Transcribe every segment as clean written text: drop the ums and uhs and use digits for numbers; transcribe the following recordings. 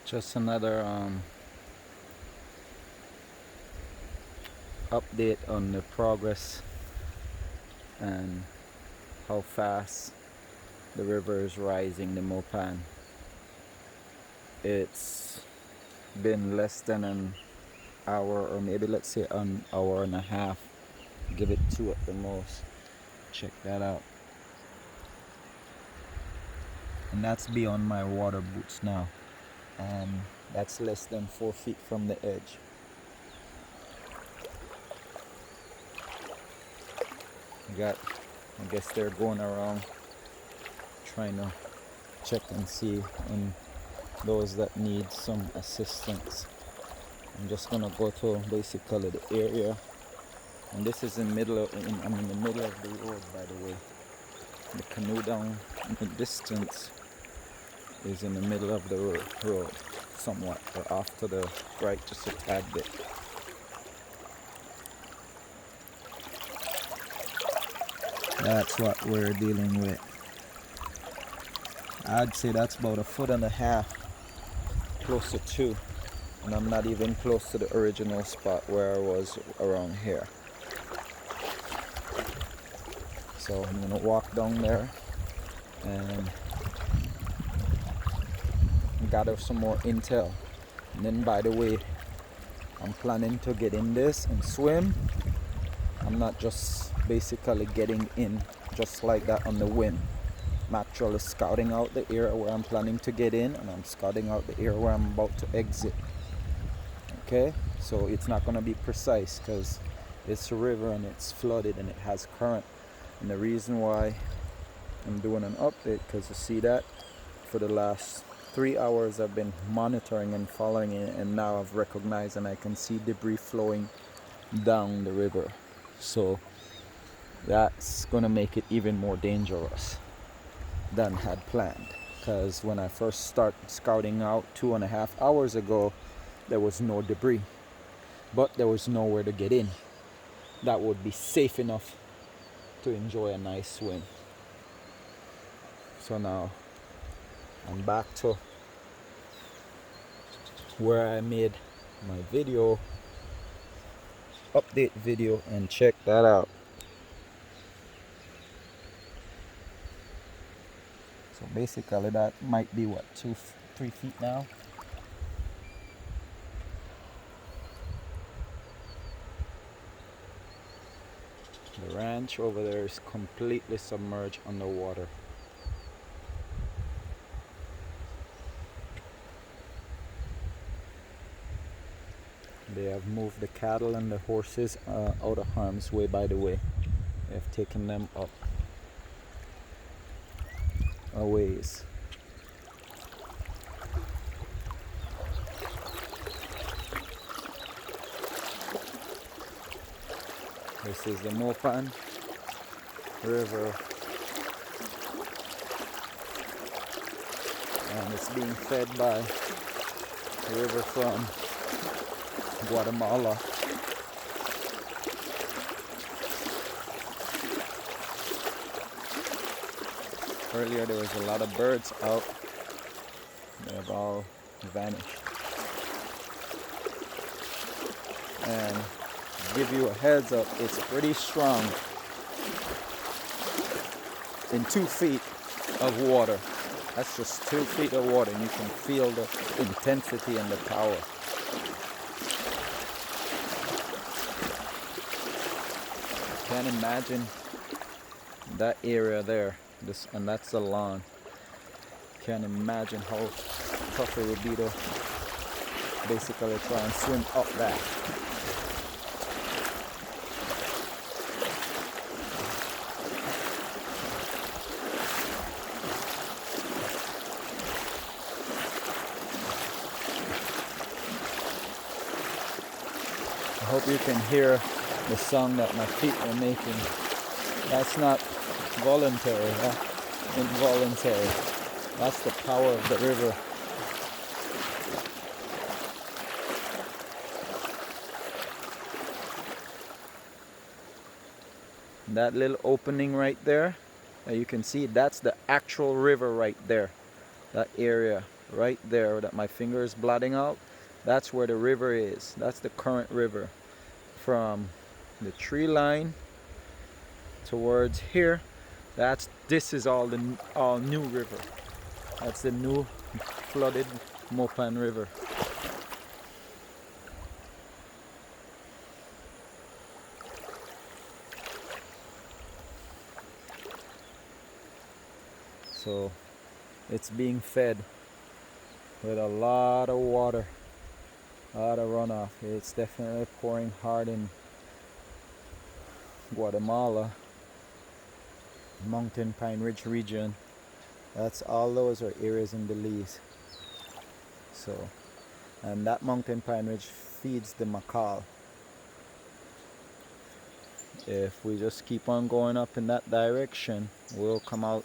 Just another update on the progress and how fast the river is rising, the Mopan. It's been less than an hour, or maybe let's say an hour and a half. Give it two at the most. Check that out. And that's beyond my water boots now. And that's less than 4 feet from the edge. I guess they're going around trying to check and see on those that need some assistance. I'm just gonna go to basically the area, and this is in the middle of I'm in the middle of the road, by the way. The canoe down in the distance is in the middle of the road, somewhat, or off to the right just a tad bit. That's what we're dealing with. I'd say that's about 1.5 feet, close to 2, and I'm not even close to the original spot where I was around here. So I'm gonna walk down there and gather some more intel. And then, by the way, I'm planning to get in this and swim. I'm not just basically getting in just like that on the whim. I'm actually scouting out the area where I'm planning to get in, and I'm scouting out the area where I'm about to exit. Okay, so it's not going to be precise because it's a river and it's flooded and it has current. And the reason why I'm doing an update, because you see that for the last 3 hours I've been monitoring and following it, and now I've recognized and I can see debris flowing down the river. So that's gonna make it even more dangerous than had planned, because when I first started scouting out 2.5 hours ago, there was no debris, but there was nowhere to get in that would be safe enough to enjoy a nice swim. So now I'm back to where I made my video, update video, and check that out. So basically that might be what, 2-3 feet now. The ranch over there is completely submerged underwater. They have moved the cattle and the horses out of harm's way, by the way. They have taken them up a ways. This is the Mopan River, and it's being fed by the river from Guatemala. Earlier there was a lot of birds out. They have all vanished. And give you a heads up, it's pretty strong. In 2 feet of water. That's just 2 feet of water, and you can feel the intensity and the power. Can't imagine that area there. And that's the lawn. Can't imagine how tough it would be to basically try and swim up that. I hope you can hear the song that my feet are making. That's not voluntary, involuntary. That's the power of the river. That little opening right there that you can see, that's the actual river right there. That area right there that my finger is blotting out, that's where the river is. That's the current river from the tree line towards here. This is all new river. That's the new flooded Mopan River. So it's being fed with a lot of water, a lot of runoff. It's definitely pouring hard in Guatemala, Mountain Pine Ridge region. That's all those are areas in Belize. So, and that Mountain Pine Ridge feeds the Macal. If we just keep on going up in that direction, we'll come out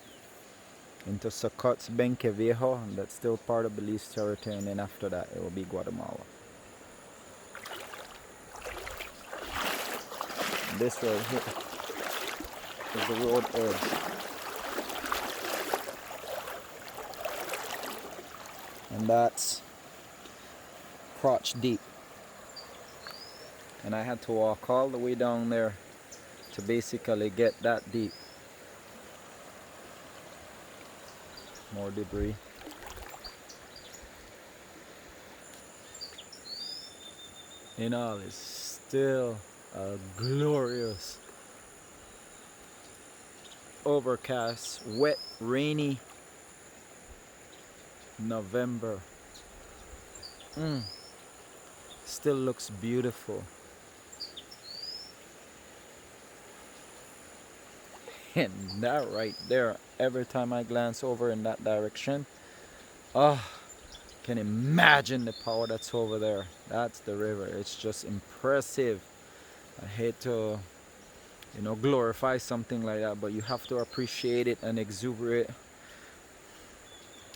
into Socot's Benque Viejo, and that's still part of Belize territory, and then after that it will be Guatemala. This right here is the road edge. And that's crotch deep. And I had to walk all the way down there to basically get that deep. More debris. In all, it's still a glorious, overcast, wet, rainy November. Still looks beautiful. And that right there, every time I glance over in that direction, can imagine the power that's over there. That's the river. It's just impressive. I hate to, glorify something like that, but you have to appreciate it and exuberate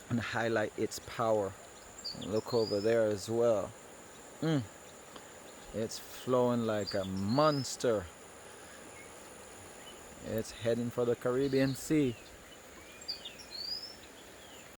and highlight its power. Look over there as well. It's flowing like a monster. It's heading for the Caribbean Sea.